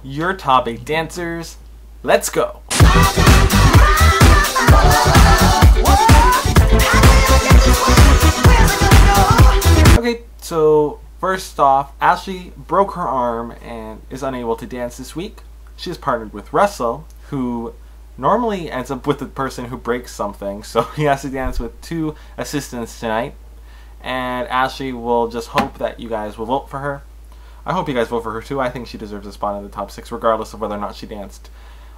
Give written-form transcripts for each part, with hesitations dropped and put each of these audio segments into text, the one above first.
your top 8 dancers. Let's go! Okay, so first off, Ashleigh broke her arm and is unable to dance this week. She is partnered with Russell, who normally ends up with the person who breaks something, so he has to dance with 2 assistants tonight. And Ashleigh will just hope that you guys will vote for her. I hope you guys vote for her too. I think she deserves a spot in the top 6 regardless of whether or not she danced.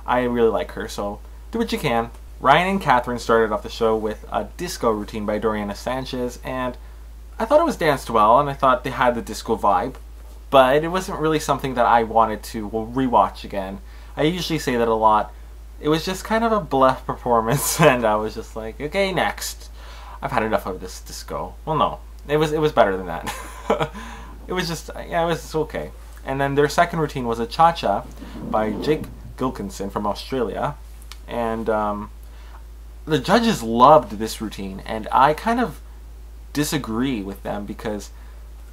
I really like her, so do what you can. Ryan and Kathryn started off the show with a disco routine by Doriana Sanchez, and I thought it was danced well, and I thought they had the disco vibe, but it wasn't really something that I wanted to rewatch again. I usually say that a lot. It was just kind of a bluff performance, and I was just like, okay, next. I've had enough of this disco. Well, no, it was better than that. It was just, yeah, it was okay. And then their second routine was a cha-cha by Gillkenson from Australia, and the judges loved this routine, and I kind of disagree with them because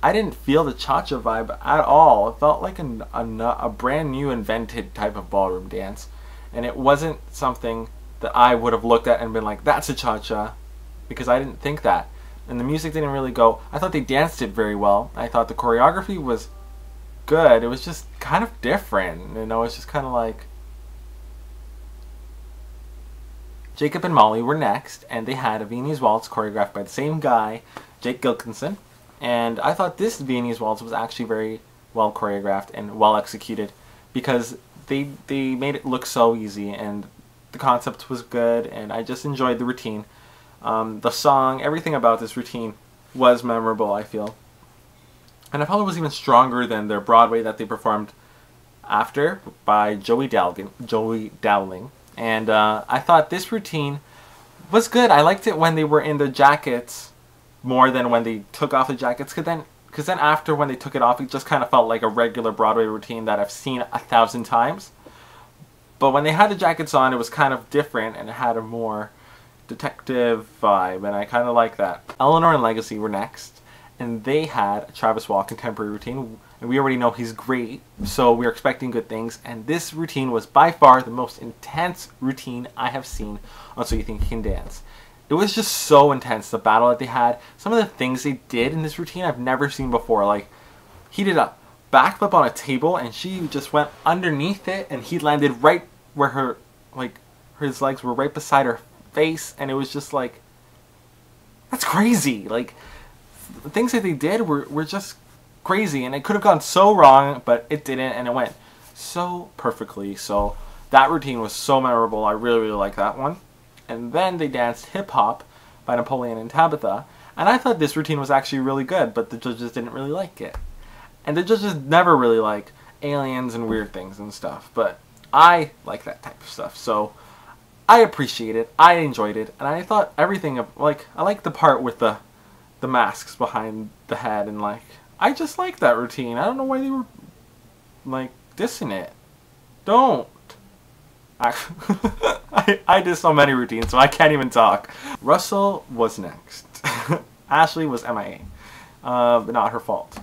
I didn't feel the cha-cha vibe at all. It felt like a brand new invented type of ballroom dance, and it wasn't something that I would have looked at and been like, that's a cha-cha, because I didn't think that. And the music didn't really go. I thought they danced it very well. I thought the choreography was good. It was just kind of different. You know, it's just kind of like... Jakob and Mollee were next, and they had a Viennese waltz choreographed by the same guy, Gillkenson. And I thought this Viennese waltz was actually very well choreographed and well executed because they made it look so easy, and the concept was good, and I just enjoyed the routine. The song, everything about this routine was memorable, I feel. And I felt it was even stronger than their Broadway that they performed after by Dowling. And I thought this routine was good. I liked it when they were in the jackets more than when they took off the jackets. Because then after when they took it off, it just kind of felt like a regular Broadway routine that I've seen 1,000 times. But when they had the jackets on, it was kind of different, and it had a more detective vibe, and I kind of like that. Ellenore and Legacy were next, and they had a Travis Wall contemporary routine, and we already know he's great, so we're expecting good things, and this routine was by far the most intense routine I have seen on So You Think You Can Dance. It was just so intense, the battle that they had. Some of the things they did in this routine I've never seen before. Like, he did a backflip on a table, and she just went underneath it, and he landed right where her, like, his legs were right beside her face, and it was just like, that's crazy. Like, the things that they did were just crazy, and it could have gone so wrong, but it didn't, and it went so perfectly. So that routine was so memorable. I really, really like that one. And then they danced Hip Hop by Napoleon and Tabitha, and I thought this routine was actually really good, but the judges didn't really like it. And the judges never really like aliens and weird things and stuff, but I like that type of stuff, so I appreciate it, I enjoyed it, and I thought everything of, like, I like the part with the masks behind the head, and like, I just like that routine. I don't know why they were, like, dissing it. Don't. I did so many routines, so I can't even talk. Russell was next. Ashleigh was MIA, but not her fault.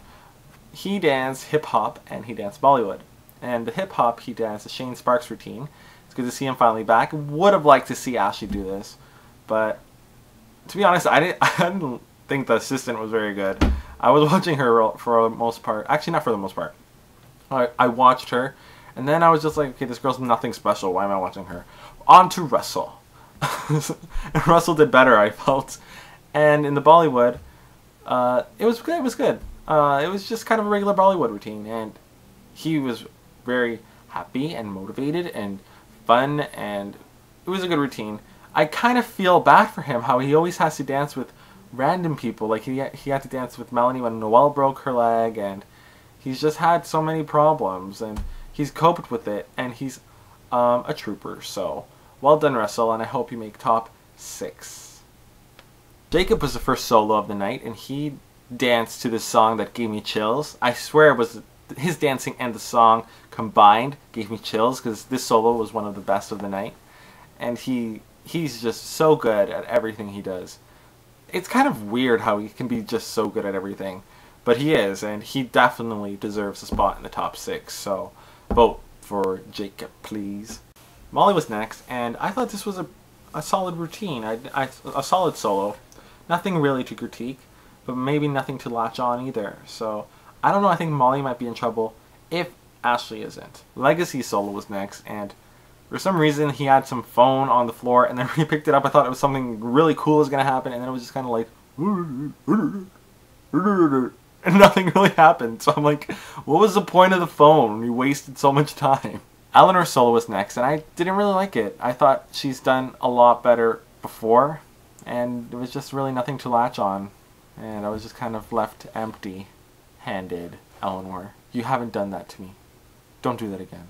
He danced hip-hop, and he danced Bollywood. And the hip-hop, he danced the Shane Sparks routine. It's good to see him finally back. Would have liked to see Ashleigh do this, but to be honest, I didn't think the assistant was very good. I was watching her for the most part. Actually, not for the most part. I watched her, and then I was just like, okay, this girl's nothing special. Why am I watching her? On to Russell. And Russell did better, I felt. And in the Bollywood, it was good. It was good. It was just kind of a regular Bollywood routine, and he was very happy and motivated and fun, and it was a good routine. I kind of feel bad for him, how he always has to dance with random people. Like, he had to dance with Melanie when Noelle broke her leg, and he's just had so many problems, and he's coped with it, and he's a trooper. So, well done, Russell, and I hope you make top 6. Jakob was the first solo of the night, and he danced to this song that gave me chills. I swear it was his dancing and the song combined gave me chills, because this solo was one of the best of the night, and he's just so good at everything he does. It's kind of weird how he can be just so good at everything, but he is, and he definitely deserves a spot in the top 6, so vote for Jacob, please. Mollee was next, and I thought this was a solid routine, a solid solo. Nothing really to critique, but maybe nothing to latch on either. So, I don't know, I think Mollee might be in trouble if Ashleigh isn't. Legacy solo was next, and for some reason he had some phone on the floor, and then when he picked it up I thought it was something really cool was going to happen, and then it was just kind of like... and nothing really happened. So I'm like, what was the point of the phone? You wasted so much time. Ellenore solo was next, and I didn't really like it. I thought she's done a lot better before, and there was just really nothing to latch on. And I was just kind of left empty-handed. Ellenore, you haven't done that to me. Don't do that again.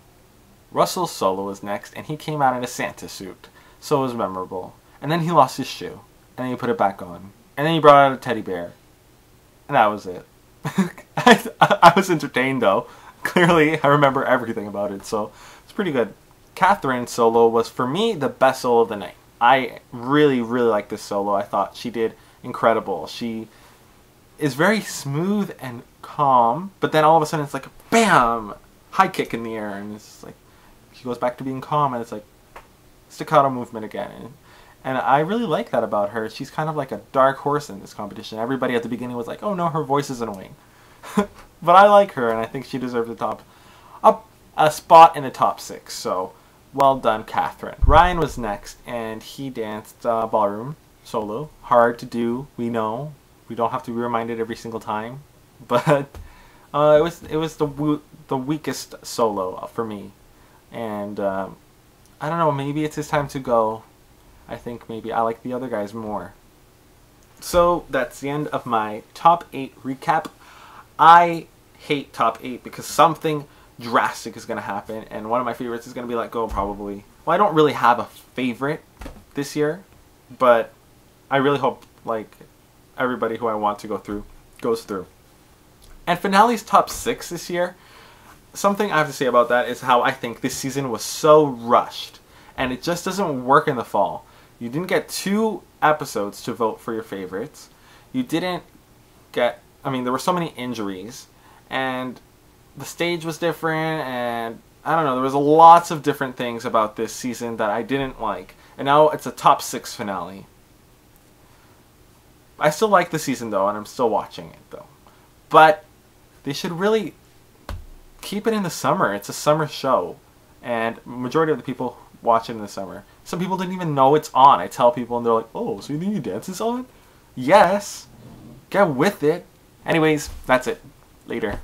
Russell's solo was next, and he came out in a Santa suit. So it was memorable. And then he lost his shoe, and then he put it back on. And then he brought out a teddy bear. And that was it. I was entertained though. Clearly, I remember everything about it, so it's pretty good. Kathryn's solo was, for me, the best solo of the night. I really, really liked this solo. I thought she did incredible. She is very smooth and calm, but then all of a sudden it's like, BAM! High kick in the air, and it's just like, she goes back to being calm, and it's like, staccato movement again. And I really like that about her. She's kind of like a dark horse in this competition. Everybody at the beginning was like, oh no, her voice is annoying. But I like her, and I think she deserves a spot in the top 6. So, well done, Kathryn. Ryan was next, and he danced ballroom solo. Hard to do, we know. We don't have to be reminded every single time. But it was the weakest solo for me. And I don't know, maybe it's his time to go. I think maybe I like the other guys more. So that's the end of my top 8 recap. I hate top 8 because something drastic is going to happen, and one of my favorites is going to be Let Go, probably. Well, I don't really have a favorite this year, but I really hope like everybody who I want to go through goes through. And finale's top 6 this year, something I have to say about that is how I think this season was so rushed, and it just doesn't work in the fall. You didn't get 2 episodes to vote for your favorites. You didn't get... I mean, there were so many injuries, and the stage was different, and I don't know, there was lots of different things about this season that I didn't like. And now it's a top 6 finale. I still like the season, though, and I'm still watching it, though. But they should really keep it in the summer. It's a summer show, and majority of the people watch it in the summer. Some people didn't even know it's on. I tell people, and they're like, oh, so you think your dance is on? Yes. Get with it. Anyways, that's it. Later.